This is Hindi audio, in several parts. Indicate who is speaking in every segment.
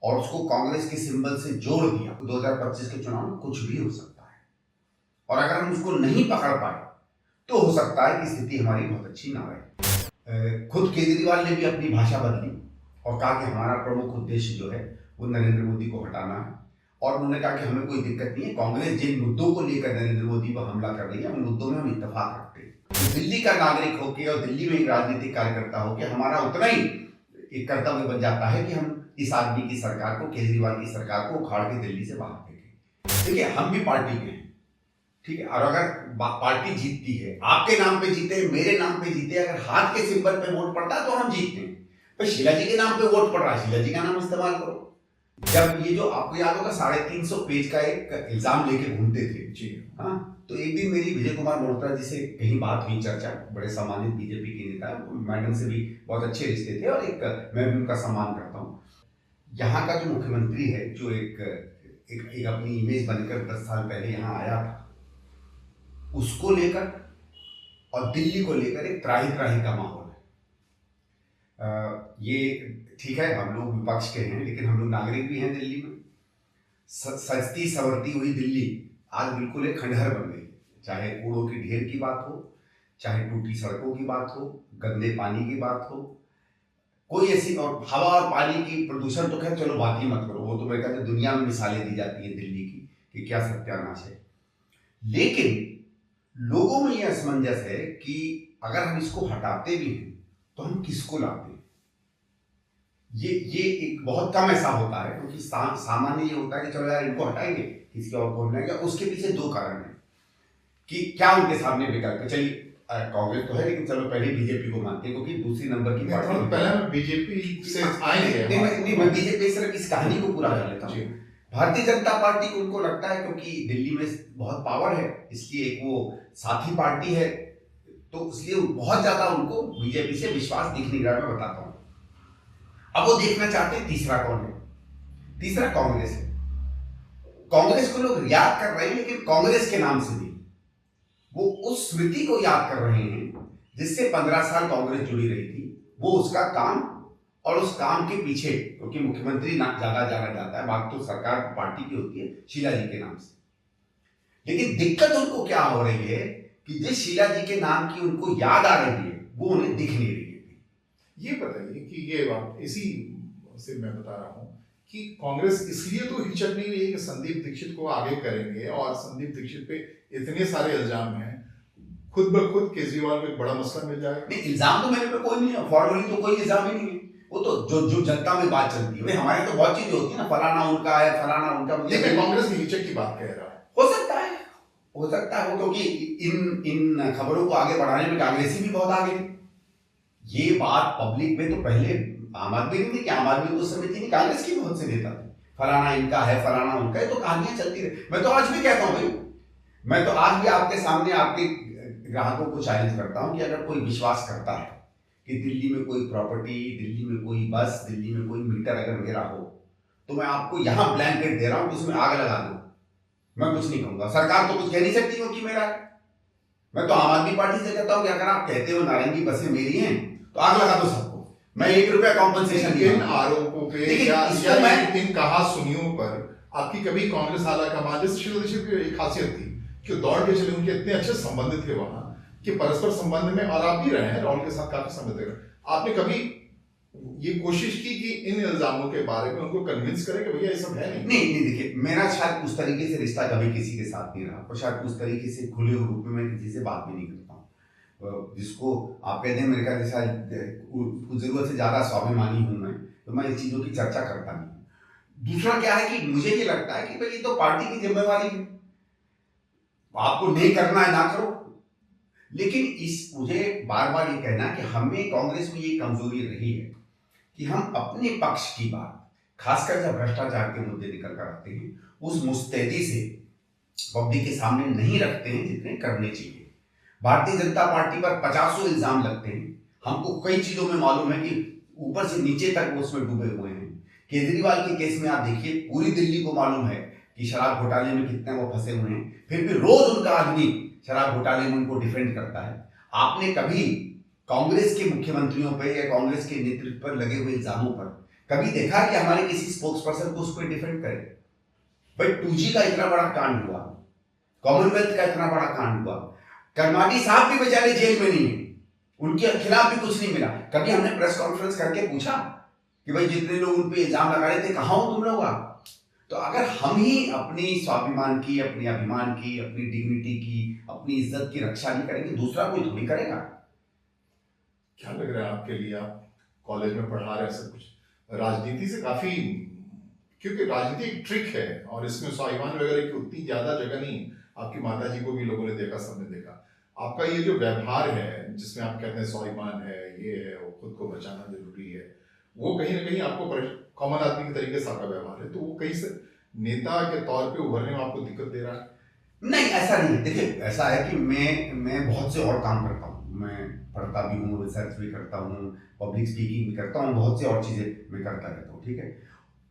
Speaker 1: और उसको कांग्रेस के सिंबल से जोड़ दिया, 2025 के चुनाव में कुछ भी हो सकता है। और अगर हम उसको नहीं पकड़ पाए तो हो सकता है कि स्थिति हमारी बहुत अच्छी ना रहे। खुद केजरीवाल ने भी अपनी भाषा बदली और कहा कि हमारा प्रमुख उद्देश्य जो है वो नरेंद्र मोदी को हटाना है। और उन्होंने कहा कि हमें कोई दिक्कत नहीं है, कांग्रेस जिन मुद्दों को लेकर नरेंद्र मोदी पर हमला कर रही है उन मुद्दों में हम इत्तेफाक रखते हैं। तो दिल्ली का नागरिक होकर और दिल्ली में एक राजनीतिक कार्यकर्ता होकर हमारा उतना ही एक कर्तव्य बन जाता है कि हम इस आदमी की सरकार को, केजरीवाल की सरकार को उखाड़ के दिल्ली से बाहर फेंकें। देखिए, हम भी पार्टी के हैं, ठीक है, और अगर पार्टी जीतती है, आपके नाम पे जीते, मेरे नाम पे जीते, अगर हाथ के सिंबल पे वोट पड़ता है तो हम जीतते हैं। पर शीला जी के नाम पे वोट पड़ रहा है, शीला जी का नाम इस्तेमाल करो। जब ये जो आपको याद होगा 350 पेज का एक इल्जाम लेके घूमते थे जी, हाँ, तो एक दिन मेरी विजय कुमार मल्होत्रा जी से कहीं बात हुई, चर्चा, बड़े सम्मानित बीजेपी के नेता, मैडम से भी बहुत अच्छे रिश्ते थे और एक मैं भी उनका सम्मान करता हूँ। यहाँ का जो मुख्यमंत्री है, जो एक अपनी इमेज बनकर 10 साल पहले यहाँ आया था, उसको लेकर और दिल्ली को लेकर एक त्राही त्राही का माहौल है। ये ठीक है, हम लोग विपक्ष के हैं, लेकिन हम लोग नागरिक भी हैं दिल्ली में। सजती संवरती हुई दिल्ली आज बिल्कुल एक खंडहर बन गई। चाहे कूड़ों की ढेर की बात हो, चाहे टूटी सड़कों की बात हो, गंदे पानी की बात हो, कोई ऐसी, और हवा और पानी की प्रदूषण तो खैर चलो बात ही मत करो, वो तो मेरे ख्याल से दुनिया में मिसालें दी जाती है दिल्ली की कि क्या सत्यानाश है। लेकिन लोगों में यह असमंजस है कि अगर हम इसको हटाते भी हैं तो हम किसको लाते हैं। ये एक बहुत कम ऐसा होता है, क्योंकि सामान्य ये होता है कि चलो यार इनको हटाएंगे, किसी और को हटाएंगे। उसके पीछे दो कारण है कि क्या उनके सामने विकल्प है। चलिए, कांग्रेस तो है, लेकिन चलो पहले बीजेपी को मानते हैं, क्योंकि दूसरी नंबर की पार्टी।
Speaker 2: पहले मैं बीजेपी से आएंगे,
Speaker 1: मैं बीजेपी सिर्फ इस कहानी को पूरा कर लेता हूँ। भारतीय जनता पार्टी को उनको लगता है क्योंकि दिल्ली में बहुत पावर है, इसलिए एक वो साथी पार्टी है, तो इसलिए बहुत ज्यादा उनको बीजेपी से विश्वास दिख नहीं रहा। मैं बताता हूँ, अब वो देखना चाहते हैं तीसरा कौन है। तीसरा कांग्रेस है। कांग्रेस को लोग याद कर रहे हैं, लेकिन कांग्रेस के नाम से नहीं, वो उस स्मृति को याद कर रहे हैं जिससे 15 साल कांग्रेस जुड़ी रही थी, वो उसका काम और उस काम के पीछे, क्योंकि मुख्यमंत्री ना ज्यादा जाना जाता है, बात तो सरकार पार्टी की होती है शीला जी के नाम से। लेकिन दिक्कत उनको क्या हो रही है कि जिस शीला जी के नाम की उनको याद आ रही है वो उन्हें दिख नहीं रही है।
Speaker 2: ये बताइए कि ये बात इसी से मैं बता रहा हूं कि कांग्रेस इसलिए तो हिचक नहीं हुई है कि संदीप दीक्षित को आगे करेंगे, और संदीप दीक्षित पे इतने सारे इल्जाम हैं, खुद ब खुद केजरीवाल को एक बड़ा मसला मिल जाएगा।
Speaker 1: नहीं, इल्जाम तो मेरे पे कोई नहीं है, फॉर्मली तो कोई इल्जाम ही नहीं है, वो तो जो जनता में बात चलती है। हमारे तो बहुत चीजें होती है ना, फलाना उनका है, फलाना उनका।
Speaker 2: लेकिन कांग्रेस की हिचक की बात कह रहा है,
Speaker 1: हो सकता है वो, क्योंकि इन खबरों को आगे बढ़ाने में कांग्रेसी भी बहुत आगे थी। ये बात पब्लिक में तो पहले आम आदमी नहीं थी कि आम आदमी तो समिति नहीं, कांग्रेस की बहुत से नेता थे, फलाना इनका है, फलाना उनका है, तो कहानियां चलती रही। मैं तो आज भी कहता हूं भाई, मैं तो आज भी आपके सामने आपके ग्राहकों को चैलेंज करता हूं कि अगर कोई विश्वास करता है कि दिल्ली में कोई प्रॉपर्टी, दिल्ली में कोई बस, दिल्ली में कोई मीटर अगर मेरा हो, तो मैं आपको यहां ब्लैंकेट दे रहा हूं कि उसमें आग लगा दो, मैं कुछ नहीं कहूंगा। सरकार तो कुछ कह नहीं सकती क्योंकि मेरा है। मैं तो आम आदमी पार्टी से कहता हूं कि अगर आप कहते हो नारंगी बसें मेरी हैं तो आग लगा दो सबको, मैं 1 रुपया कॉम्पनसेशन।
Speaker 2: इन आरोपों पे या इन कहा सुनियों पर आपकी कभी कांग्रेस हालांकि जैसे शीला दीक्षित की एक खासियत थी कि दौड़ के चले, उनके इतने अच्छे संबंध थे वहां कि परस्पर संबंध में, और आप भी रहे हैं राहुल के साथ काफी संबंध थे, आपने कभी ये कोशिश की कि इन इल्जामों के बारे में उनको कन्विंस करें कि भैया ये सब है
Speaker 1: नहीं, देखिए, मेरा शायद उस तरीके से रिश्ता कभी किसी के साथ नहीं रहा, और शायद उस तरीके से खुले रूप में मैं किसी से बात भी नहीं करता हूँ। जिसको आप कहते हैं मेरे ख्याल से शायद जरूरत से ज्यादा स्वाभिमानी हूं मैं, तो मैं इस चीजों की चर्चा करता नहीं। दूसरा क्या है कि मुझे ये लगता है कि भाई ये तो पार्टी की जिम्मेवारी है, आपको नहीं करना है ना करो। लेकिन मुझे बार बार ये कहना है कि हमें कांग्रेस में ये कमजोरी रही है कि हम अपने पक्ष की बात, खासकर जब भ्रष्टाचार के मुद्दे निकल कर आते हैं, उस मुस्तैदी से पब्लिक के सामने नहीं रखते हैं जितने करने चाहिए। भारतीय जनता पार्टी पर 50 इल्जाम लगते हैं, हमको कई चीजों में मालूम है कि ऊपर से नीचे तक वो उसमें डूबे हुए हैं। केजरीवाल के केस में आप देखिए, पूरी दिल्ली को मालूम है कि शराब घोटाले में कितने वो फंसे हुए हैं, फिर भी रोज उनका आदमी शराब घोटाले में उनको डिफेंड करता है। आपने कभी कांग्रेस के मुख्यमंत्रियों पर या कांग्रेस के नेतृत्व पर लगे हुए इल्जामों पर कभी देखा कि हमारे किसी स्पोक्स पर्सन को उसको डिफेंड करे? भाई 2G का इतना बड़ा कांड हुआ, कॉमनवेल्थ का इतना बड़ा कांड हुआ, करमाटी साहब भी बेचारे जेल में नहीं है, उनके खिलाफ भी कुछ नहीं मिला। कभी हमने प्रेस कॉन्फ्रेंस करके पूछा कि भाई जितने लोग उन पे इल्जाम लगा रहे थे कहां हो तुम लोग? तो अगर हम ही अपनी स्वाभिमान की, अपने अभिमान की, अपनी डिग्निटी की, अपनी इज्जत की रक्षा नहीं करेंगे, दूसरा कोई थोड़ी करेगा।
Speaker 2: क्या लग रहा है आपके लिए, आप कॉलेज में पढ़ा रहे हैं सब कुछ, राजनीति से काफी, क्योंकि राजनीति एक ट्रिक है और इसमें स्वाभिमान वगैरह की उतनी ज्यादा जगह नहीं। आपकी माता जी को भी लोगों ने देखा, सबने देखा। आपका ये जो व्यवहार है जिसमें आप कहते हैं स्वाभिमान है, ये है, वो खुद को बचाना जरूरी है, वो कहीं ना कहीं आपको कॉमन आदमी के तरीके से आपका व्यवहार है, तो वो कहीं से नेता के तौर पे उभरने में आपको दिक्कत दे रहा है?
Speaker 1: नहीं, ऐसा नहीं है। देखिए, ऐसा है कि मैं बहुत से और काम करता हूँ, मैं पढ़ता भी हूँ, रिसर्च भी करता हूँ, पब्लिक स्पीकिंग भी करता हूँ, बहुत सी और चीजें मैं करता रहता हूँ, ठीक है।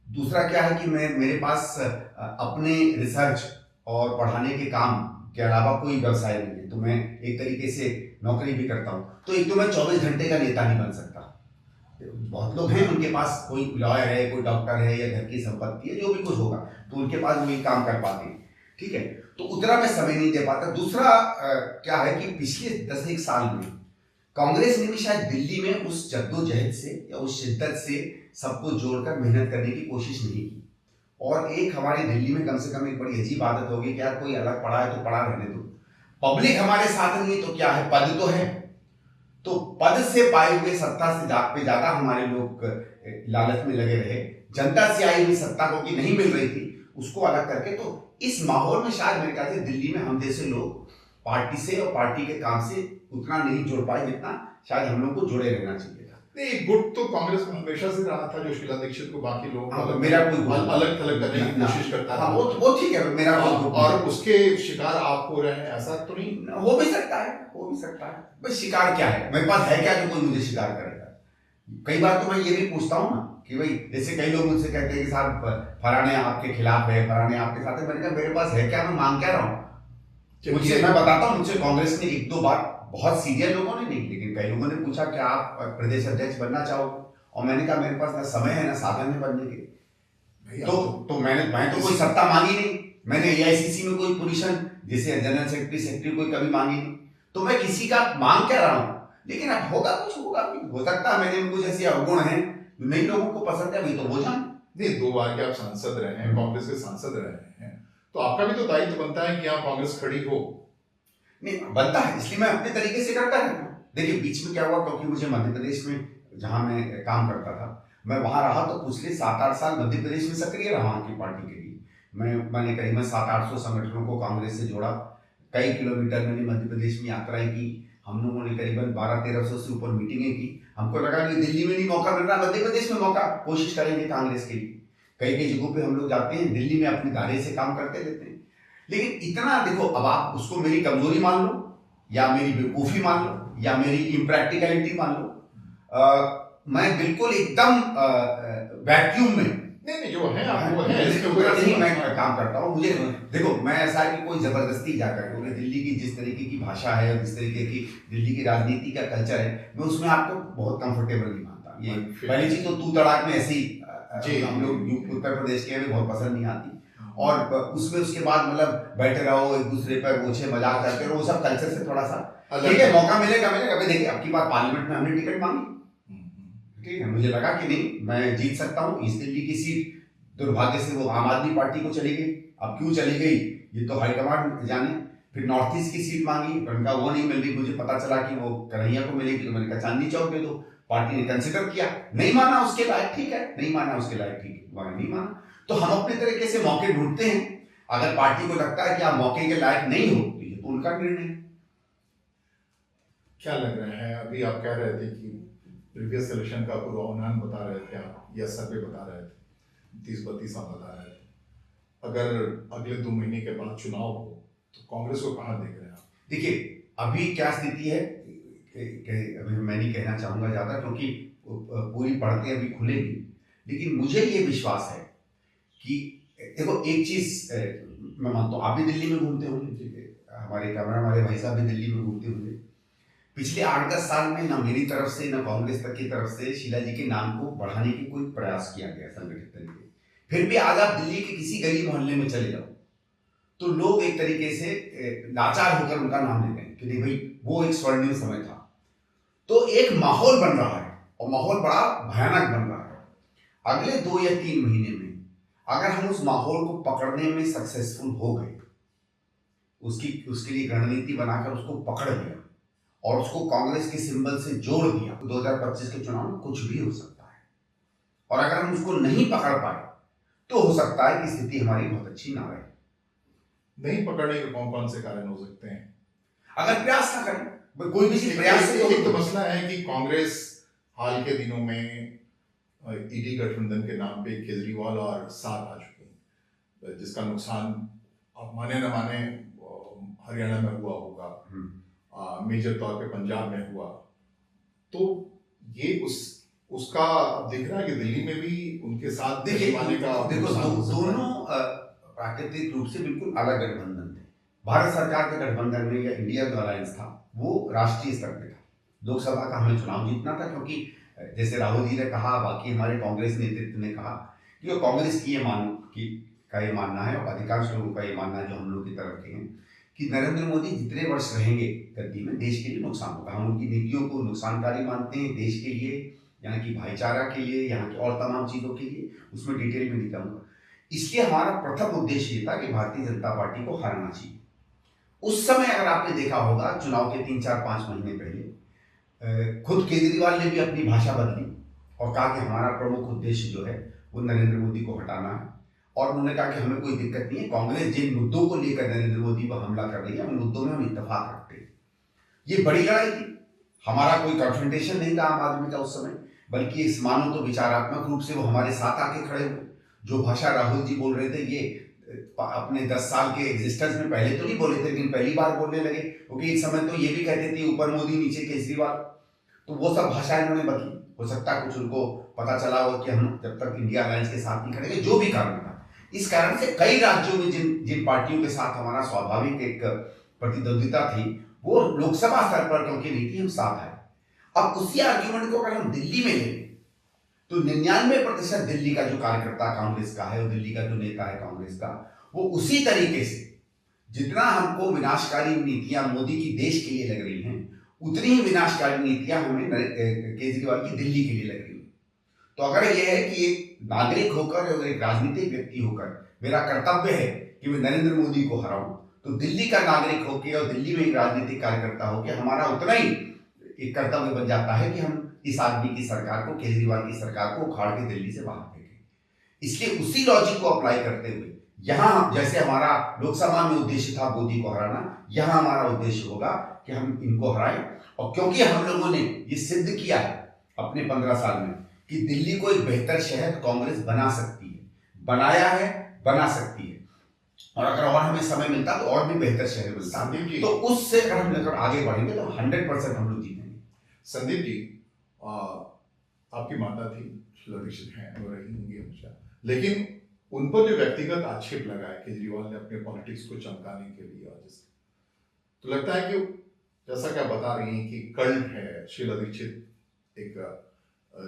Speaker 1: दूसरा क्या है कि मेरे पास अपने रिसर्च और पढ़ाने के काम के अलावा कोई व्यवसाय नहीं है, तो मैं एक तरीके से नौकरी भी करता हूँ। तो एक तो मैं 24 घंटे का नेता नहीं बन सकता। बहुत लोग हैं, उनके पास कोई लॉयर है, कोई डॉक्टर है, या घर की संपत्ति है, जो भी कुछ होगा, तो उनके पास वो ये काम कर पाते हैं, ठीक है। तो उतना मैं समय नहीं दे पाता। दूसरा क्या है कि पिछले 10-1 साल में कांग्रेस ने भी शायद दिल्ली में उस जद्दोजहद से या उस शिद्दत से सबको जोड़कर मेहनत करने की कोशिश नहीं की। और एक हमारी दिल्ली में कम से कम एक बड़ी अजीब आदत होगी कि यार कोई अलग पड़ा है तो पड़ा रहने दो, पब्लिक हमारे साथ नहीं है तो क्या है, पद तो है। तो पद से पाए हुए सत्ता से पे ज्यादा हमारे लोग लालच में लगे रहे। जनता से आई हुई सत्ता को कि नहीं मिल रही थी, उसको अलग करके, तो इस माहौल में शायद मेरे ख्याल से दिल्ली में हम जैसे लोग पार्टी से और पार्टी के काम से उतना नहीं जुड़ पाए जितना शायद हम लोग को जुड़े रहना चाहिए था।
Speaker 2: नहीं, गुट तो कांग्रेस में हमेशा से रहा था, जो शीला दीक्षित को बाकी लोग
Speaker 1: मेरा कोई
Speaker 2: अलग थलग करने की कोशिश करता है,
Speaker 1: वो ठीक है, मेरा
Speaker 2: और उसके शिकार आप हो रहे हैं, ऐसा तो नहीं?
Speaker 1: हो भी सकता है, हो भी सकता है। भाई शिकार क्या है, मेरे पास है क्या जो कोई मुझे शिकार करेगा? कई बार तो मैं ये भी पूछता हूँ ना कि भाई, जैसे कई लोग मुझसे कहते हैं कि साहब फलाने आपके खिलाफ है, फलाने आपके साथ है। मैंने कहा मेरे पास है क्या, मैं मांग क्या रहा हूँ? मुझसे, मैं बताता हूँ, मुझसे कांग्रेस ने 1-2 बार, बहुत सीनियर लोगों ने नहीं, लेकिन कई लोगों ने पूछा कि आप प्रदेश अध्यक्ष बनना चाहोगे, और मैंने कहा मेरे पास ना समय है ना साधन है बनने के। तो मैं तो कोई सत्ता मांगी नहीं, मैंने AICC में कोई पोजीशन जैसे जनरल सेक्रेटरी कोई कभी मांगी नहीं, तो मैं किसी का मांग क्या रहा हूँ? लेकिन अब होगा कुछ, होगा भी हो सकता है मैंने कुछ ऐसे अवगुण हैं नई लोगों को पसंद है, वही तो वो जान।
Speaker 2: नहीं, 2 बार के आप सांसद रहे हैं, कांग्रेस के सांसद रहे हैं, तो आपका भी तो दायित्व बनता है कि यहाँ कांग्रेस खड़ी हो।
Speaker 1: नहीं बनता है, इसलिए मैं अपने तरीके से करता रहता हूँ। देखिए बीच में क्या हुआ, क्योंकि मुझे मध्य प्रदेश में जहां मैं काम करता था, मैं वहां रहा, तो पिछले 7-8 साल मध्य प्रदेश में सक्रिय रहा वहां की पार्टी के लिए। मैंने करीबन 700-800 संगठनों को कांग्रेस से जोड़ा, कई किलोमीटर मैंने मध्य प्रदेश में यात्राएं की, हम लोगों ने करीबन 1200-1300 से ऊपर मीटिंगें की। हमको लगा कि दिल्ली में नहीं मौका मिल रहा, मध्य प्रदेश में मौका, कोशिश करेंगे कांग्रेस के लिए। कई कई जगहों पे हम लोग जाते हैं, दिल्ली में अपने दायरे से काम करते रहते हैं। लेकिन इतना देखो, अब आप उसको मेरी कमजोरी मान लो, या मेरी बेवकूफी मान लो, या मेरी इम्प्रैक्टिकलिटी मान लो, मैं बिल्कुल एकदम वैक्यूम में
Speaker 2: नहीं, जो है आप वो है, इसके
Speaker 1: ऊपर
Speaker 2: ऊपर
Speaker 1: नहीं मैं काम करता हूँ। मुझे देखो, मैं ऐसा है कि कोई जबरदस्ती जाकर, क्योंकि दिल्ली की जिस तरीके की भाषा है, जिस तरीके की दिल्ली की राजनीति का कल्चर है, मैं उसमें आपको बहुत कंफर्टेबल नहीं मानता। ये पहली चीज तो तू तड़ाक में ऐसी हम लोग उत्तर प्रदेश के हमें बहुत पसंद नहीं आती, और उसमें उसके बाद मतलब बैठे रहो एक दूसरे पर पूछे मजाक करते रहो, वो सब कल्चर से थोड़ा सा ठीक है। मौका मिलेगा मिलेगा। अभी देखिए अब की बार पार्लियामेंट में हमने टिकट मांगी, ठीक है, मुझे लगा कि नहीं मैं जीत सकता हूँ। इस दिल्ली की सीट दुर्भाग्य से वो आम आदमी पार्टी को चली गई। अब क्यों चली गई ये तो हाईकमांड जाने। फिर नॉर्थ ईस्ट की सीट मांगी, उनका वो नहीं मिल रही, मुझे पता चला कि वो कन्हैया को मिलेगी, तो मैंने कहा चांदनी चौक दे दो। पार्टी ने कंसिडर किया, नहीं माना उसके लायक, ठीक है, नहीं माना उसके लायक, ठीक है, नहीं माना। तो हम अपने तरीके से मौके ढूंढते हैं। अगर पार्टी को लगता है कि आप मौके के लायक नहीं हो तो ये तो उनका निर्णय है।
Speaker 2: क्या लग रहा है, अभी आप कह रहे थे कि प्रीवियस इलेक्शन का पूर्वानुमान बता रहे थे आप, या सर्वे बता रहे थे, 30-32 आप बता रहे थे, अगर अगले 2 महीने के बाद चुनाव हो तो कांग्रेस को कहाँ देख रहे हैं आप?
Speaker 1: देखिए अभी क्या स्थिति है, अभी मैं नहीं कहना चाहूंगा ज्यादा, क्योंकि पूरी पढ़ते अभी खुलेगी, लेकिन मुझे ये विश्वास है कि देखो एक चीज मैं मानता हूँ, आप भी दिल्ली में घूमते होंगे, हमारे कैमरा वाले भाई साहब भी दिल्ली में घूमते होंगे। पिछले 8-10 साल में ना मेरी तरफ से ना कांग्रेस तक की तरफ से शीला जी के नाम को बढ़ाने की कोई प्रयास किया गया संगठित तरीके। फिर भी आज आप दिल्ली के किसी गली मोहल्ले में चले जाओ तो लोग एक तरीके से लाचार होकर उनका नाम लेते हैं कि नहीं भाई वो एक स्वर्णिम समय था। तो एक माहौल बन रहा है और माहौल बड़ा भयानक बन रहा है। अगले 2 या 3 महीने में अगर हम उस माहौल को पकड़ने में सक्सेसफुल हो गए, उसके लिए रणनीति बनाकर उसको पकड़ लिया और उसको कांग्रेस के सिंबल से जोड़ दिया, 2025 के चुनाव में कुछ भी हो सकता है। और अगर हम उसको नहीं पकड़ पाए तो हो सकता है कि स्थिति हमारी बहुत अच्छी ना रहे।
Speaker 2: नहीं पकड़ने के कौन कौन से कारण हो सकते हैं?
Speaker 1: अगर प्रयास ना करें, कोई भी प्रयास से
Speaker 2: एक तो मसला है कि कांग्रेस हाल के दिनों में ईडी गठबंधन के नाम पे केजरीवाल और साथ आ चुके हैं, जिसका नुकसान आप माने न माने हरियाणा में हुआ होगा, मेजर तौर पे पंजाब में हुआ। तो ये उसका दिख रहा है कि दिल्ली में भी उनके साथ आने का
Speaker 1: दोनों प्राकृतिक रूप से बिल्कुल अलग गठबंधन थे। भारत सरकार के गठबंधन में या इंडिया जो अलायंस था वो राष्ट्रीय स्तर पे था। लोकसभा का हमें चुनाव जीतना था, क्योंकि जैसे राहुल जी ने कहा, बाकी हमारे कांग्रेस नेतृत्व ने कहा कि वो कांग्रेस की ये मानना है और अधिकांश लोगों का ये मानना है जो हम लोग की तरफ के हैं कि नरेंद्र मोदी जितने वर्ष रहेंगे गद्दी में देश के लिए नुकसान होगा। हम उनकी नीतियों को नुकसानकारी मानते हैं देश के लिए, यहाँ की भाईचारा के लिए, यहाँ की और तमाम चीज़ों के लिए। उसमें डिटेल में नहीं जाऊँगा। इसलिए हमारा प्रथम उद्देश्य ये था कि भारतीय जनता पार्टी को हराना चाहिए। उस समय अगर आपने देखा होगा चुनाव के 3-4-5 महीने पहले खुद केजरीवाल ने भी अपनी भाषा बदली और कहा कि हमारा प्रमुख उद्देश्य जो है वो नरेंद्र मोदी को हटाना है। और उन्होंने कहा कि हमें कोई दिक्कत नहीं है, कांग्रेस जिन मुद्दों को लेकर नरेंद्र मोदी पर हमला कर रही है उन मुद्दों में हम इत्तेफाक रखते हैं। ये बड़ी लड़ाई थी, हमारा कोई कन्फ्रंटेशन नहीं था आम आदमी का उस समय, बल्कि इस मानो तो विचारात्मक रूप से वो हमारे साथ आके खड़े हुए। जो भाषा राहुल जी बोल रहे थे ये अपने 10 साल के एग्जिस्टेंस में पहले तो नहीं बोले थे, लेकिन पहली बार बोलने लगे, क्योंकि एक समय तो ये भी कहते थे ऊपर मोदी नीचे केजरीवाल। तो वो सब भाषाएं उन्होंने बदली। हो सकता है कुछ उनको पता चला हो कि हम जब तक इंडिया अलायंस के साथ नहीं खड़ेंगे, जो भी कारण था। इस कारण से कई राज्यों में जिन पार्टियों के साथ हमारा स्वाभाविक एक प्रतिद्वंदिता थी वो लोकसभा स्तर पर क्योंकि नहीं थी, हम साथ आए। अब उसी आर्ग्यूमेंट को अगर हम दिल्ली में लें तो 99% दिल्ली का जो कार्यकर्ता कांग्रेस का है और दिल्ली का जो नेता है कांग्रेस का, वो उसी तरीके से जितना हमको विनाशकारी नीतियां मोदी की देश के लिए लग रही हैं उतनी ही विनाशकारी नीतियां हमें केजरीवाल की दिल्ली के लिए लग रही हैं। तो अगर यह है कि एक नागरिक होकर और एक राजनीतिक व्यक्ति होकर मेरा कर्तव्य है कि मैं नरेंद्र मोदी को हराऊं, तो दिल्ली का नागरिक होकर और दिल्ली में एक राजनीतिक कार्यकर्ता होकर हमारा उतना ही एक कर्तव्य बन जाता है कि हम इस आदमी की सरकार को, केजरीवाल की सरकार को उखाड़ के दिल्ली से बाहर फेंकें। इसलिए उसी लॉजिक को अप्लाई करते हुए यहाँ जैसे हमारा लोकसभा में उद्देश्य था मोदी को हराना, यहाँ हमारा उद्देश्य होगा कि हम इनको हराएं। और क्योंकि हम लोगों ने ये सिद्ध किया है अपने 15 साल में कि दिल्ली को एक बेहतर शहर कांग्रेस बना सकती है, बनाया है, बना सकती है, और अगर और हमें समय मिलता तो और भी बेहतर शहर मिलता, तो उससे अगर हम लेकर आगे बढ़ेंगे तो 100% हम लोग जीतेंगे।
Speaker 2: संदीप जी, आपकी माता थी शीला दीक्षित हैं और रही होंगी हमेशा, लेकिन उन पर जो व्यक्तिगत आक्षेप लगा है केजरीवाल ने अपने पॉलिटिक्स को चमकाने के लिए, और तो लगता है कि जैसा कि आप बता रही हैं कि कल्ट है, शीला दीक्षित एक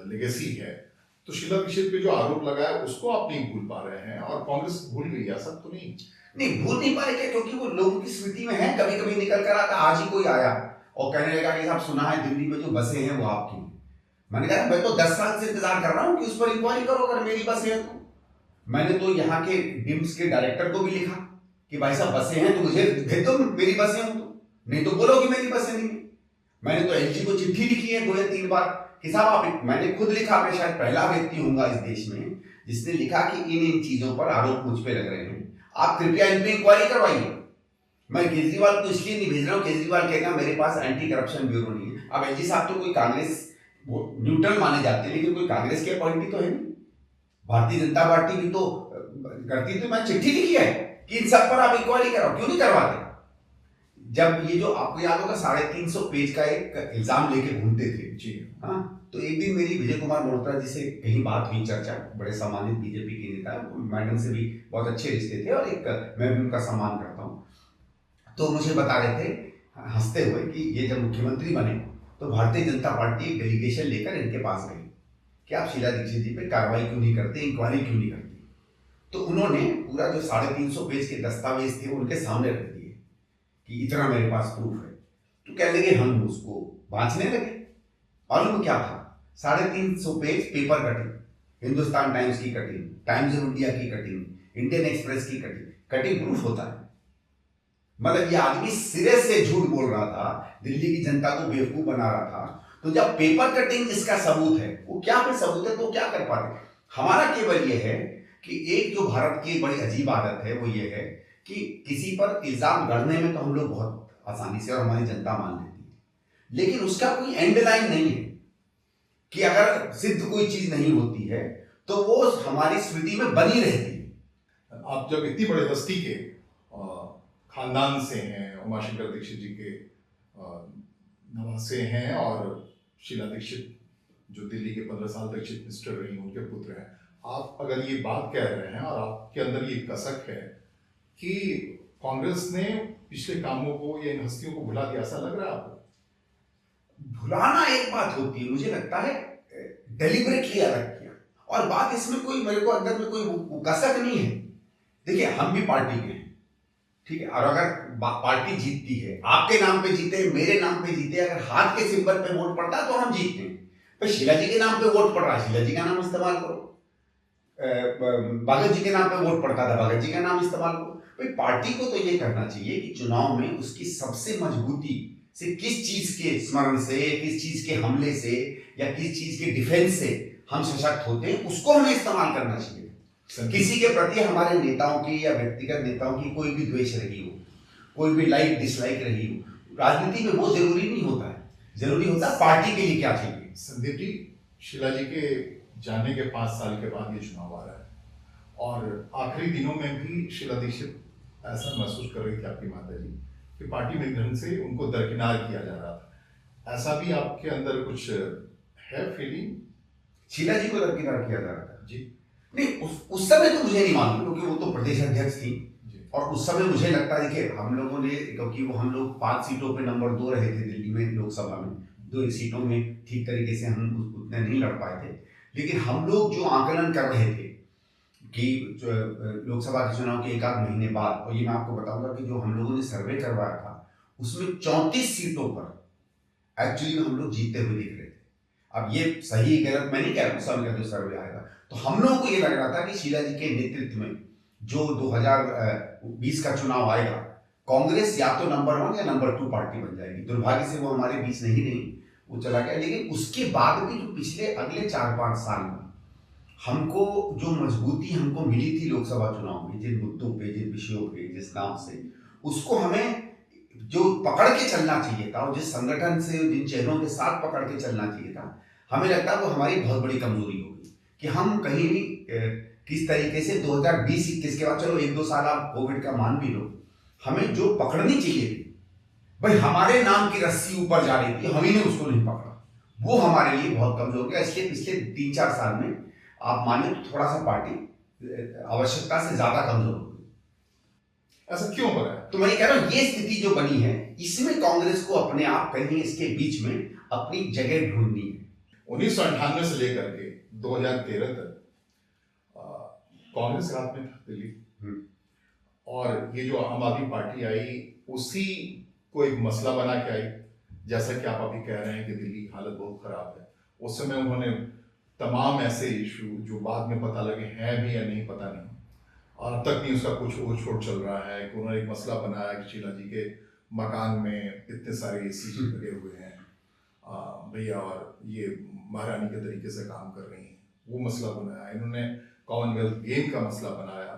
Speaker 2: लेगेसी है, तो शीला दीक्षित पे जो आरोप लगा है उसको आप नहीं भूल पा रहे हैं और कांग्रेस भूल गई, ऐसा तो नहीं
Speaker 1: भूल नहीं पा रहे, क्योंकि वो लोगों की स्मृति में है। कभी कभी निकल कर आता, आज ही कोई आया और कहने लगा कि साहब सुना है दिल्ली में जो बसें हैं वो आपकी। मैंने कहा मैं तो 10 साल से इंतजार कर रहा हूँ कि उस पर इंक्वायरी करो अगर मेरी बसें हैं तो। मैंने तो यहाँ के डिम्स के डायरेक्टर को भी लिखा कि भाई साहब बसें हैं तो मुझे भेज दो, मेरी बसें हो तो, नहीं तो बोलो कि मेरी बसें नहीं है। मैंने तो एलजी को चिट्ठी लिखी है 2 या 3 बार कि साहब आप, मैंने खुद लिखा, मैं शायद पहला व्यक्ति हूँगा इस देश में जिसने लिखा कि इन चीजों पर आरोप मुझ पे लग रहे हैं, आप कृपया इन पे इंक्वायरी करवाइए। मैं केजरीवाल को इसलिए नहीं भेज रहा हूँ, केजरीवाल कहेगा मेरे पास एंटी करप्शन ब्यूरो नहीं है। अब एलजी साहब तो कोई कांग्रेस न्यूट्रल माने जाते हैं, लेकिन कोई कांग्रेस के अपॉइंटी तो है नहीं, भारतीय जनता पार्टी भी तो करती। तो मैं चिट्ठी लिखी है कि इन सब पर आप इंक्वायरी कराओ, क्यों नहीं करवाते। जब ये जो आपको याद होगा 350 पेज का एक इल्जाम लेके घूमते थे जी, हाँ, तो एक दिन मेरी विजय कुमार मल्होत्रा जी से कहीं बात हुई, चर्चा, बड़े सम्मानित बीजेपी के नेता, मैडम से भी बहुत अच्छे रिश्ते थे और एक मैं भी उनका सम्मान करता हूँ। तो मुझे बता रहे थे हंसते हुए कि ये जब मुख्यमंत्री बने तो भारतीय जनता पार्टी एक डेलीगेशन लेकर इनके पास गई कि आप शीला दीक्षित जी पे कार्रवाई क्यों नहीं करते, इंक्वायरी क्यों नहीं करते। तो उन्होंने पूरा जो 350 पेज के दस्तावेज थे उनके सामने रख दिए कि इतना मेरे पास प्रूफ है। तो कहने लगे, हम उसको बांचने लगे। मालूम क्या था? 350 page paper cutting, Hindustan times की कटिंग, टाइम्स ऑफ इंडिया की कटिंग, इंडियन एक्सप्रेस की कटिंग, कटिंग प्रूफ होता है। मतलब ये आदमी सिरे से झूठ बोल रहा था, दिल्ली की जनता को बेवकूफ बना रहा था। तो जब पेपर कटिंग इसका सबूत है, वो क्या फिर सबूत है तो क्या कर पाते। हमारा केवल ये है कि एक जो भारत की बड़ी अजीब आदत है वो ये है कि किसी पर इल्जाम गढ़ने में तो हम लोग बहुत आसानी से और हमारी जनता मान लेती है, लेकिन उसका कोई एंड लाइन नहीं है कि अगर सिद्ध कोई चीज नहीं होती है तो वो हमारी स्मृति में बनी रहती है।
Speaker 2: आप जब इतनी बड़े हस्ती के खानदान से हैं, उमाशंकर दीक्षित जी के नवासे हैं और शीला दीक्षित जो दिल्ली के 15 साल तक चीफ मिनिस्टर रही उनके पुत्र हैं, आप अगर ये बात कह रहे हैं और आपके अंदर ये कसक है कि कांग्रेस ने पिछले कामों को या इन हस्तियों को भुला दिया, ऐसा लग रहा है आपको?
Speaker 1: भुलाना एक बात होती है, मुझे लगता है डेलिबरेटली अलग किया, और बात इसमें कोई मेरे को अंदर में कोई कसक नहीं है। देखिए, हम भी पार्टी के हैं, ठीक है, और अगर पार्टी जीतती है, आपके नाम पे जीते, मेरे नाम पे जीते, अगर हाथ के सिंबल पे वोट पड़ता है तो हम जीतते हैं। पर शीला जी के नाम पे वोट पड़ रहा है, शीला जी का नाम इस्तेमाल करो। भगत जी के नाम पे वोट पड़ता था, भगत जी का नाम इस्तेमाल करो। भाई, पार्टी को तो ये करना चाहिए कि चुनाव में उसकी सबसे मजबूती से किस चीज के स्मरण से, किस चीज के हमले से या किस चीज के डिफेंस से हम सशक्त होते हैं, उसको हमें इस्तेमाल करना चाहिए। किसी के प्रति हमारे नेताओं की या व्यक्तिगत नेताओं की कोई भी द्वेष रही हो, कोई भी लाइक डिसलाइक रही हो, राजनीति में वो जरूरी नहीं होता है। जरूरी होता है पार्टी के लिए क्या चाहिए।
Speaker 2: संदीप जी, शीला जी के जाने के 5 साल के बाद ये चुनाव आ रहा है और आखिरी दिनों में भी शीला दीक्षित ऐसा महसूस कर रही थी, आपकी माता जी, कि पार्टी में ढंग से उनको दरकिनार किया जा रहा था। ऐसा भी आपके अंदर कुछ है फीलिंग?
Speaker 1: शीला जी को दरकिनार किया जा रहा था
Speaker 2: जी
Speaker 1: नहीं, उस समय तो मुझे नहीं मालूम, क्योंकि वो तो प्रदेश अध्यक्ष थी। और उस समय मुझे लगता है कि हम लोगों ने, क्योंकि वो हम लोग 5 सीटों पे नंबर 2 रहे थे दिल्ली में, लोकसभा में 2 सीटों में ठीक तरीके से हम उतने नहीं लड़ पाए थे। लेकिन हम लोग जो आकलन कर रहे थे कि लोकसभा के चुनाव के 1 आध महीने बाद, और ये मैं आपको बताऊंगा कि जो हम लोगों ने सर्वे करवाया था उसमें 34 सीटों पर एक्चुअली में हम लोग जीतते हुए दिख रहे थे। अब ये सही गलत मैं नहीं कह रहा हूँ, सब का जो सर्वे आएगा, तो हम लोगों को ये लग रहा था कि शीला जी के नेतृत्व में जो 2020 का चुनाव आएगा, कांग्रेस या तो नंबर 1 या नंबर 2 पार्टी बन जाएगी। दुर्भाग्य से वो हमारे बीच नहीं वो चला गया। लेकिन उसके बाद भी जो पिछले अगले 4-5 साल में हमको जो मजबूती हमको मिली थी लोकसभा चुनाव में, जिन मुद्दों पे, जिन विषयों पे, जिस नाम से, उसको हमें जो पकड़ के चलना चाहिए था और जिस संगठन से, जिन चेहरों के साथ पकड़ के चलना चाहिए था, हमें लगता है वो हमारी बहुत बड़ी कमजोरी होगी कि हम कहीं भी किस तरीके से 2020-21 के बाद, चलो 1-2 साल आप कोविड का मान भी लो, हमें जो पकड़नी चाहिए थी, भाई हमारे नाम की रस्सी ऊपर जा रही थी, हम ही ने उसको नहीं पकड़ा, वो हमारे लिए बहुत कमजोर गया। इसलिए पिछले 3-4 साल में आप माने तो थोड़ा सा पार्टी आवश्यकता से ज्यादा कमजोर हो गई।
Speaker 2: ऐसा क्यों बना है?
Speaker 1: तो मैं कह रहा हूं, ये स्थिति जो बनी है, इसमें कांग्रेस को अपने आप कहीं इसके बीच में अपनी जगह ढूंढनी है।
Speaker 2: 1998 से लेकर के 2013 तक कांग्रेस रात में था दिल्ली, और ये जो आम आदमी पार्टी आई, उसी को एक मसला बना के आई। जैसा कि आप अभी कह रहे हैं कि दिल्ली की हालत बहुत खराब है, उस समय उन्होंने तमाम ऐसे इशू जो बाद में पता लगे हैं भी या नहीं पता नहीं, और अब तक भी उसका कुछ ओर छोड़ चल रहा है, कि उन्होंने एक मसला बनाया कि शीला जी के मकान में इतने सारे एसी लगे हुए हैं भैया, और ये महारानी के तरीके से काम कर रही हैं, वो मसला बनाया। इन्होंने कॉमनवेल्थ गेम का मसला बनाया,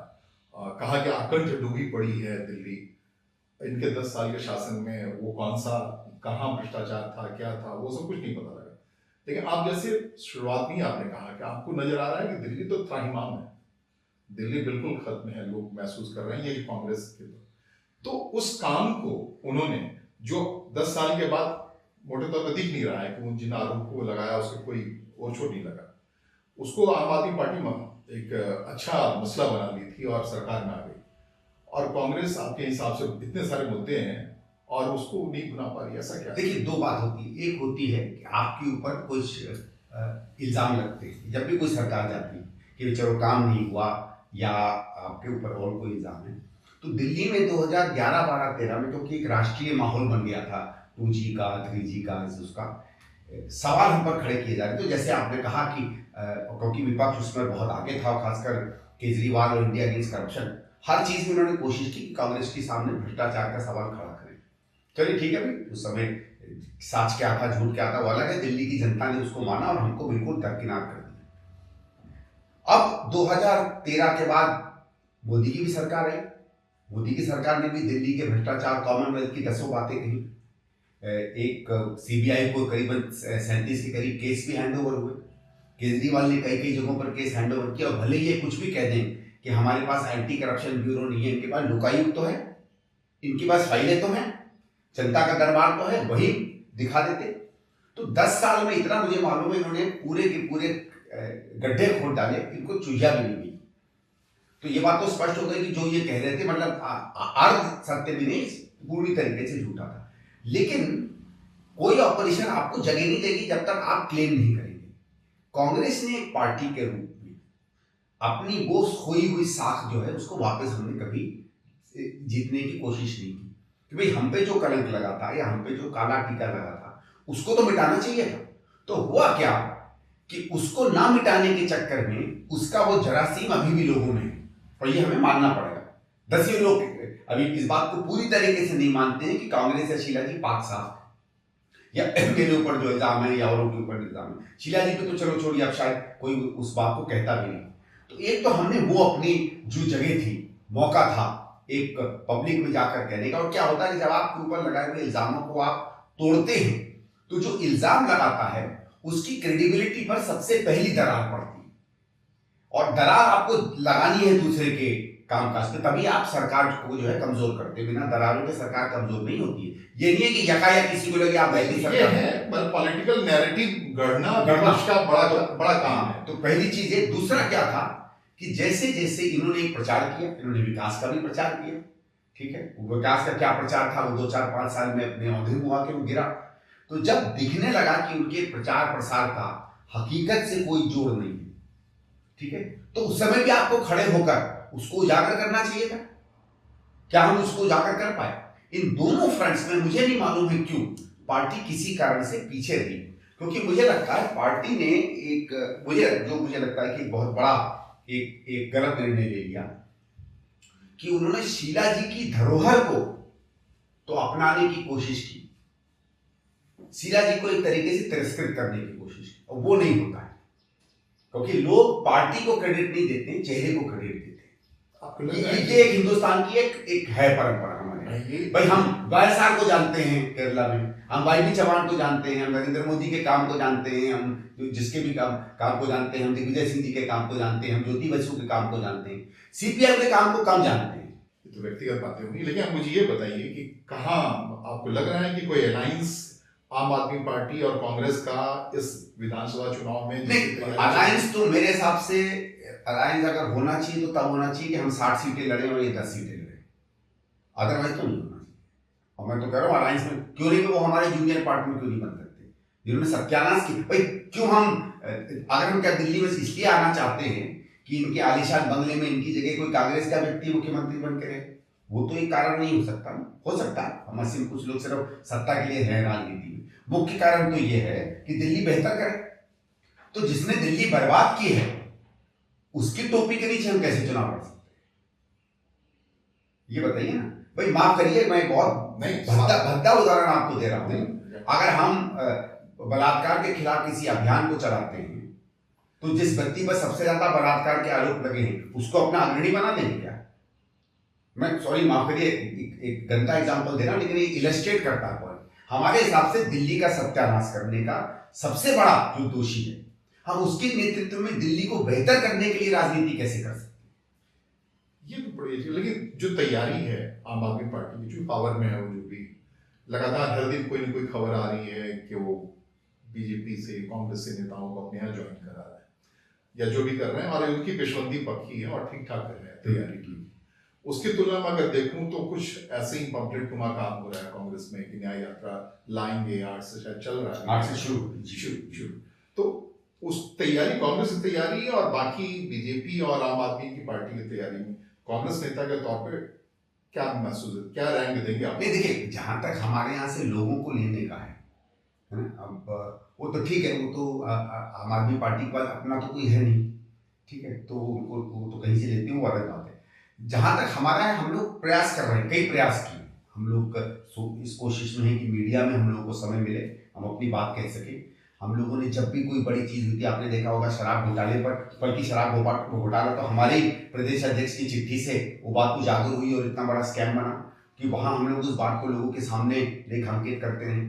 Speaker 2: कहा कि आकंठ डूबी पड़ी है दिल्ली। इनके 10 साल के शासन में वो कौन सा, कहाँ भ्रष्टाचार था, क्या था, वो सब कुछ नहीं पता लगा। लेकिन आप जैसे शुरुआत में ही आपने कहा कि आपको नजर आ रहा है कि दिल्ली तो त्राहिमाम है, दिल्ली बिल्कुल खत्म है, लोग महसूस कर रहे हैं ये कांग्रेस के। तो उस काम को उन्होंने, जो 10 साल के बाद मोटे तौर पर दिख नहीं रहा है कि उन जिन आरोप को लगाया उसके कोई और छोट नहीं लगा, उसको आम आदमी पार्टी में एक अच्छा मसला बना ली थी और सरकार में आ गई। और कांग्रेस, आपके हिसाब से इतने सारे मुद्दे हैं और उसको नहीं भुना पा रही, ऐसा क्या है?
Speaker 1: देखिए, दो बात होती है। एक होती है कि आपके ऊपर कुछ इल्जाम लगते हैं जब भी कोई सरकार जाती है कि चलो काम नहीं हुआ या आपके ऊपर और कोई इल्जाम है। तो दिल्ली में 2011, 12, 13 में क्योंकि एक राष्ट्रीय माहौल बन गया था 2G का, 3G का, उसका सवाल हम पर खड़े किए जा रहे। तो जैसे आपने कहा कि क्योंकि विपक्ष उसमें बहुत आगे था, खासकर केजरीवाल और इंडिया अगेंस्ट करप्शन, हर चीज में उन्होंने कोशिश की कि कांग्रेस के सामने भ्रष्टाचार का सवाल खड़ा करें। चलिए ठीक है भाई, उस समय सच क्या था झूठ क्या था वो अलग है। दिल्ली की जनता ने उसको माना और हमको बिल्कुल दरकिनार कर दिया। अब 2013 के बाद मोदी की भी सरकार आई। मोदी की सरकार ने भी दिल्ली के भ्रष्टाचार, कॉमनवेल्थ की 10 बातें कही। एक सीबीआई को करीबन 37 के करीब केस भी हैंड ओवर हुए। केजरीवाल ने कई कई जगहों पर केस हैंड ओवर किया। और भले ये कुछ भी कह दें कि हमारे पास एंटी करप्शन ब्यूरो नहीं है, इनके पास लोकायुक्त तो है, इनके पास फाइलें तो हैं, जनता का दरबार तो है, वही दिखा देते। तो 10 साल में इतना मुझे मालूम है इन्होंने पूरे के पूरे गड्ढे खोद डाले, इनको चुहिया भी नहीं मिली। तो ये बात तो स्पष्ट हो गई कि जो ये कह रहे थे मतलब अर्ध सत्य भी नहीं, पूरी तरीके से झूठा था। लेकिन कोई ऑपोजिशन आपको जगह नहीं देगी जब तक आप क्लेम नहीं करेंगे। कांग्रेस ने एक पार्टी के रूप में अपनी वो खोई हुई साख जो है उसको वापस हमने कभी जीतने की कोशिश नहीं की कि भाई हम पे जो कलंक लगा था या हम पे जो काला टीका लगा था उसको तो मिटाना चाहिए था। तो हुआ क्या कि उसको ना मिटाने के चक्कर में उसका वो जरासीम अभी भी लोगों में है, और ये हमें मानना पड़ेगा। 10 लोग अभी इस बात को पूरी तरीके से नहीं मानते हैं कि कांग्रेस या शीला जी पाक साफ है या मेरे ऊपर जो इल्जाम है या औरों के ऊपर इल्जाम है। शीला जी पे तो चलो छोड़िए, अब शायद कोई उस बात को कहता भी नहीं। तो एक तो हमने वो अपनी जो जगह थी, मौका था एक पब्लिक में जाकर कहने का। और क्या होता है कि जब आपके ऊपर लगाए हुए इल्जामों को आप तोड़ते हैं तो जो इल्जाम लगाता है उसकी क्रेडिबिलिटी पर सबसे पहली दरार पड़ती है। और दरार आपको लगानी है दूसरे के कामकाज पे, तभी आप सरकार को जो है कमजोर करते हैं। बिना दरारों के सरकार कमजोर नहीं होती है। ये नहीं है कि यकायक किसी को लगे आप वैसी सरकार
Speaker 2: है, पर पॉलिटिकल नैरेटिव गढ़ना विपक्ष का बड़ा काम है।
Speaker 1: तो पहली चीज है। दूसरा क्या था कि जैसे जैसे इन्होंने एक प्रचार किया, इन्होंने विकास का भी प्रचार किया, ठीक है। वो विकास का क्या प्रचार था वो 2-4-5 साल में अपने औंधे हुआ के वो गिरा। तो जब दिखने लगा कि उनके प्रचार प्रसार का हकीकत से कोई जोड़ नहीं है, ठीक है, तो उस समय भी आपको खड़े होकर उसको उजागर करना चाहिए था। क्या हम उसको उजागर कर पाए? इन दोनों फ्रंट्स में मुझे नहीं मालूम है क्यों पार्टी किसी कारण से पीछे रही। क्योंकि मुझे लगता है पार्टी ने मुझे लगता है कि बहुत बड़ा एक गलत निर्णय ले लिया कि उन्होंने शीला जी की धरोहर को तो अपनाने की कोशिश की, शीला जी को एक तरीके से तिरस्कृत करने की कोशिश की। और वो नहीं होता है, क्योंकि लोग पार्टी को क्रेडिट नहीं देते, चेहरे को क्रेडिट देते हैं। ये एक हिंदुस्तान की एक है परंपरा हमारे। भाई हम वाईएसआर को जानते हैं केरला में, हम वाईबी चौहान को जानते हैं, हम नरेंद्र मोदी के काम को जानते हैं, हम जिसके भी काम को जानते हैं, हम दिग्विजय सिंह जी के काम को जानते हैं, हम ज्योति बसु के काम को जानते हैं, सीपीएम के काम को कम जानते हैं।
Speaker 2: तो व्यक्तिगत बातें होंगी, लेकिन आप मुझे ये बताइए कि कहाँ आपको लग रहा है कि कोई अलायंस आम आदमी पार्टी और कांग्रेस का इस विधानसभा चुनाव में?
Speaker 1: अलायंस तो मेरे हिसाब से अलायंस अगर होना चाहिए तो तब होना चाहिए कि हम 60 सीटें लड़े और ये 10 सीटें लड़े, अदरवाइज तो नहीं होना चाहिए। और मैं तो कह रहा हूँ अलायंस में क्यों नहीं, वो हमारे जूनियर पार्टी में क्यों नहीं बन सकते जिन्होंने सत्यानाश की। भाई क्यों अगर हम क्या दिल्ली में इसलिए आना चाहते हैं कि इनके आलीशान बंगले में इनकी जगह कोई कांग्रेस का व्यक्ति मुख्यमंत्री बन के रहे? वो तो एक कारण नहीं हो सकता ना। हो सकता है हम में कुछ लोग सिर्फ सत्ता के लिए हैं राजनीति में, मुख्य कारण तो ये है कि दिल्ली बेहतर करे। तो जिसने दिल्ली बर्बाद की है उसकी टोपी के नीचे हम कैसे चुनाव लड़ सकते हैं? ये बताइए ना भाई। माफ करिए, मैं बहुत भद्दा उदाहरण आपको दे रहा हूं। अगर हम बलात्कार के खिलाफ किसी अभियान को चलाते हैं तो जिस व्यक्ति पर सबसे ज्यादा बलात्कार के आरोप लगे हैं उसको अपना अग्रणी बना देंगे क्या? मैं सॉरी माफ करिए, एक गंदा एग्जांपल दे रहा हूं, लेकिन ये इलस्ट्रेट करता है पॉइंट। हमारे हिसाब से दिल्ली का सत्यानाश करने का सबसे बड़ा जो दोषी है, हम उसके नेतृत्व में दिल्ली को बेहतर करने के लिए राजनीति कैसे कर सकते हैं?
Speaker 2: ये तो बड़ी, लेकिन जो तैयारी है आम आदमी पार्टी की, जो पावर में है, वो जो भी लगातार हर दिन कोई ना कोई खबर आ रही है कि वो बीजेपी से, कांग्रेस से नेताओं को अपने यहाँ ज्वाइन करा रहा है या जो भी कर रहे हैं, और उनकी पेशबंदी पक्की है और ठीक ठाक कर रहे हैं तैयारी की। उसकी तुलना में अगर देखूं तो कुछ ऐसे ही पम्पलेट नुमा काम हो रहा है कांग्रेस में कि न्याय यात्रा लाएंगे, 8 से शायद चल रहा है,
Speaker 1: 8 से शुरू।
Speaker 2: तो उस तैयारी, कांग्रेस की तैयारी है और बाकी बीजेपी और आम आदमी की पार्टी की तैयारी में कांग्रेस नेता के तौर पे क्या महसूस है, क्या रैंक देंगे आप?
Speaker 1: नहीं देखिए, जहां तक हमारे यहाँ से लोगों को लेने का है ना, अब वो तो ठीक है, वो तो आम आदमी पार्टी के पास अपना तो कोई है नहीं, ठीक है, तो वो तो कहीं से लेते हैं, वो अलग बात है। जहां तक हमारा है, हम लोग प्रयास कर रहे हैं, कई प्रयास किए हम लोग इस कोशिश में है कि मीडिया में हम लोगों को समय मिले, हम अपनी बात कह सके। हम लोगों ने जब भी कोई बड़ी चीज हुई थी, आपने देखा होगा शराब घोटाले पर, बल्कि शराब घोटाला तो हमारे ही प्रदेश अध्यक्ष की चिट्ठी से वो बात उजागर हुई और इतना बड़ा स्कैम बना कि वहां हम लोग उस बात को लोगों के सामने रेखांकित करते हैं।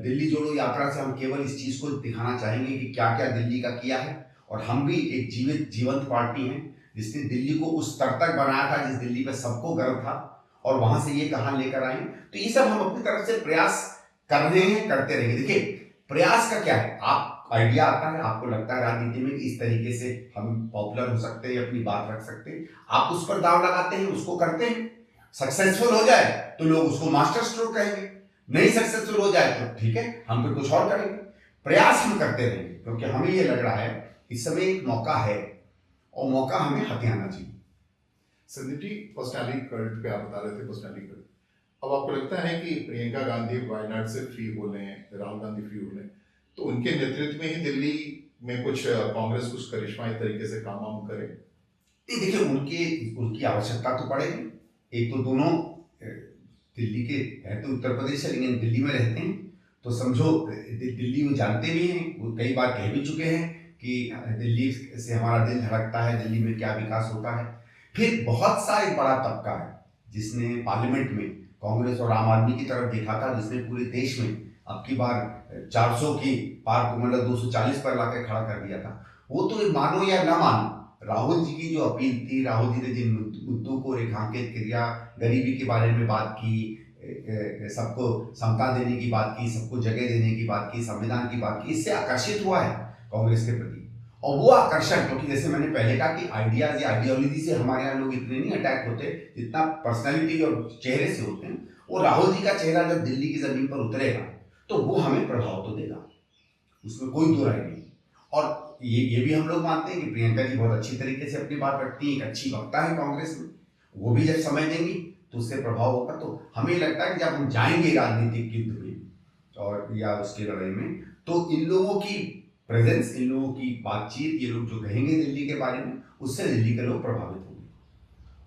Speaker 1: दिल्ली जोड़ो यात्रा से हम केवल इस चीज को दिखाना चाहेंगे कि क्या क्या दिल्ली का किया है, और हम भी एक जीवंत पार्टी हैं जिसने दिल्ली को उस स्तर तक बनाया था जिस दिल्ली पे सबको गर्व था, और वहां से ये कहां लेकर आए। तो ये सब हम अपनी तरफ से प्रयास कर रहे हैं, करते रहेंगे। देखिए, प्रयास का क्या है, आप आइडिया आता है, आपको लगता है राजनीति में कि इस तरीके से हम पॉपुलर हो सकते हैं, अपनी बात रख सकते हैं, आप उस पर दाव लगाते हैं, उसको करते हैं। सक्सेसफुल हो जाए तो लोग उसको मास्टर स्ट्रोक कहेंगे, नहीं सक्सेसफुल हो जाए तो ठीक है, हम फिर कुछ और करेंगे। प्रयास हम करते रहेंगे, क्योंकि हमें ये लग रहा है इस समय एक मौका है और मौका हमें हाथ आना चाहिए।
Speaker 2: संदीप जी, पर्सनैलिटी कल्ट पे आप बता रहे थे, पर्सनैलिटी कल्ट, अब आपको लगता है कि प्रियंका गांधी वायनाड से फ्री हो लें, राहुल गांधी फ्री हो लें, तो उनके नेतृत्व में ही दिल्ली में कुछ कांग्रेस कुछ करिश्माई तरीके से काम वाम करे?
Speaker 1: देखिए, उनकी आवश्यकता तो पड़ेगी। एक तो दोनों दिल्ली के है तो उत्तर प्रदेश है, लेकिन दिल्ली में रहते हैं, तो समझो दिल्ली वो जानते भी हैं, वो कई बार कह भी चुके हैं कि दिल्ली से हमारा दिल धड़कता है, दिल्ली में क्या विकास होता है। फिर बहुत सा एक बड़ा तबका है जिसने पार्लियामेंट में कांग्रेस और आम आदमी की तरफ देखा था, जिसने पूरे देश में अब की बार 400 की पार को मतलब 240 पर लाकर खड़ा कर दिया था। वो तो मानो या ना मानो, राहुल जी की जो अपील थी, राहुल जी ने जिन मुद्दों को रेखांकित किया, गरीबी के बारे में बात की, सबको समता देने की बात की, सबको जगह देने की बात की, संविधान की बात की, इससे आकर्षित हुआ है कांग्रेस के प्रति। और वो आकर्षण, क्योंकि जैसे मैंने पहले कहा कि आइडियाज या आइडियोलॉजी से हमारे यहाँ लोग इतने नहीं अटैक होते जितना पर्सनैलिटी और चेहरे से होते हैं। वो राहुल जी का चेहरा जब दिल्ली की जमीन पर उतरेगा तो वो हमें प्रभाव तो देगा, उसमें कोई दो राय नहीं। और ये भी हम लोग मानते हैं कि प्रियंका जी बहुत अच्छी तरीके से अपनी बात रखती है, एक अच्छी वक्ता है कांग्रेस में, वो भी जब समय देंगी तो उससे प्रभाव होगा। तो हमें लगता है कि जब हम जाएंगे राजनीतिक युद्ध में और या उसकी लड़ाई में, तो इन लोगों की प्रेजेंस, इन लोगों की बातचीत, ये लोग जो कहेंगे दिल्ली के बारे में, उससे दिल्ली के लोग प्रभावित होंगे।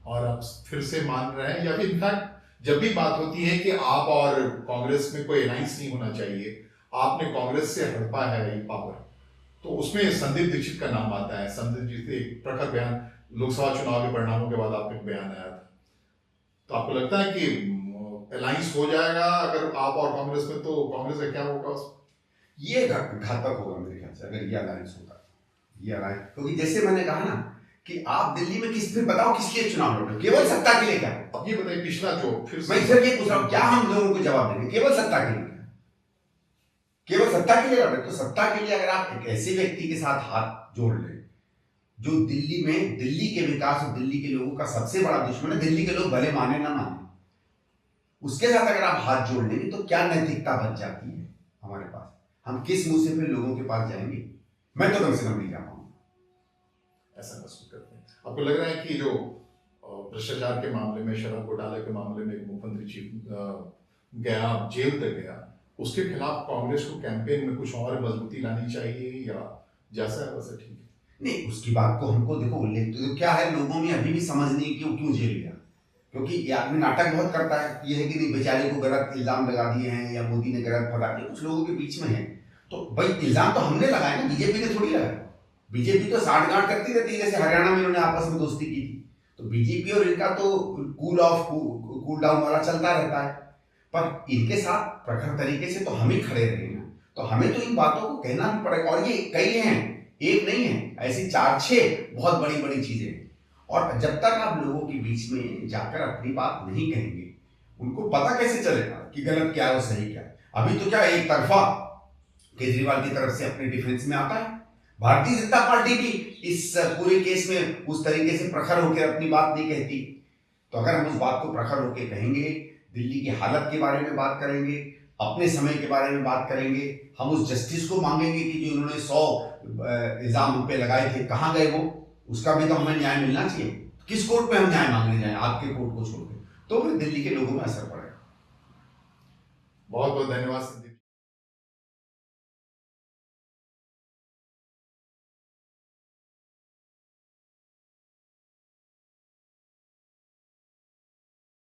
Speaker 2: और आप फिर से मान रहे हैं, या फिर इनफैक्ट जब भी बात होती है कि आप और कांग्रेस में कोई अलायंस नहीं होना चाहिए, आपने कांग्रेस से हड़पा है ये पावर, तो उसमें संदीप दीक्षित का नाम आता है। संदीप जी से एक प्रखर बयान लोकसभा चुनाव के परिणामों के बाद आपका बयान आया था, तो आपको लगता है कि अलायंस हो जाएगा अगर आप और कांग्रेस में, तो कांग्रेस का क्या होगा?
Speaker 1: ये घातक होगा मेरे ख्याल से अगर ये अलायंस होगा, ये अलायंस, क्योंकि जैसे मैंने कहा ना कि आप दिल्ली में फिर बताओ किस लिए चुनाव लड़ रहे हो, केवल सत्ता के लिए क्या?
Speaker 2: अब ये बताइए, पिछला जो फिर
Speaker 1: मैं फिर ये पूछ रहा हूं, क्या हम लोगों को जवाब देंगे? केवल सत्ता के लिए, केवल सत्ता के लिए लड़ रहे? तो सत्ता के लिए अगर आप एक ऐसे व्यक्ति के साथ हाथ जोड़ ले जो दिल्ली में, दिल्ली के विकास और दिल्ली के लोगों का सबसे बड़ा दुश्मन है, दिल्ली के लोग भले माने ना माने, उसके साथ अगर आप हाथ जोड़ लेंगे तो क्या नैतिकता बच जाती है हमारे पास? हम किस मुंह से फिर लोगों के पास जाएंगे? मैं तो कम से कम नहीं जा पाऊंगा।
Speaker 2: ऐसा महसूस करते हैं। आपको लग रहा है कि जो भ्रष्टाचार के मामले में, शराब घोटाले के मामले में मुख्यमंत्री चीफ गया, जेल तक गया, उसके खिलाफ कांग्रेस को कैंपेन में कुछ और मजबूती लानी चाहिए, या जैसा है वैसा ठीक है?
Speaker 1: नहीं, उसकी बात को हमको देखो, उल्लेख तो क्या है, लोगों में अभी भी समझ नहीं क्यों जेल गया, क्योंकि ये आदमी नाटक बहुत करता है। ये है कि नहीं, बेचारे को गलत इल्जाम लगा दिए हैं या मोदी ने गलत फटा दिया, कुछ लोगों के बीच में है। तो भाई इल्जाम तो हमने लगाया ना, बीजेपी ने थोड़ी लगाया। बीजेपी तो साठगांठ करती रहती है, जैसे हरियाणा में इन्होंने आपस में दोस्ती की थी। तो बीजेपी और इनका तो कूल डाउन वाला चलता रहता है, पर इनके साथ प्रखर तरीके से तो हम ही खड़े रहे ना, तो हमें तो इन बातों को कहना भी पड़ेगा। और ये कई हैं, एक नहीं है, ऐसी 4-6 बहुत बड़ी बड़ी चीजें हैं। और जब तक आप लोगों के बीच में जाकर अपनी बात नहीं कहेंगे, उनको पता कैसे चलेगा कि गलत क्या है और सही क्या है? अभी तो क्या एक तरफा केजरीवाल की तरफ से अपने डिफेंस में आता है, भारतीय जनता पार्टी भी इस पूरे केस में उस तरीके से प्रखर होकर अपनी बात नहीं कहती। तो अगर हम उस बात को प्रखर होकर कहेंगे, दिल्ली की हालत के बारे में बात करेंगे, अपने समय के बारे में बात करेंगे, हम उस जस्टिस को मांगेंगे कि जो उन्होंने 100 इल्जाम उन पे लगाए थे कहाँ गए वो, उसका भी तो हमें न्याय मिलना चाहिए। किस कोर्ट पे हम न्याय मांगने जाएं आपके कोर्ट को छोड़ के? तो फिर दिल्ली के लोगों में असर पड़ेगा।
Speaker 2: बहुत बहुत धन्यवाद।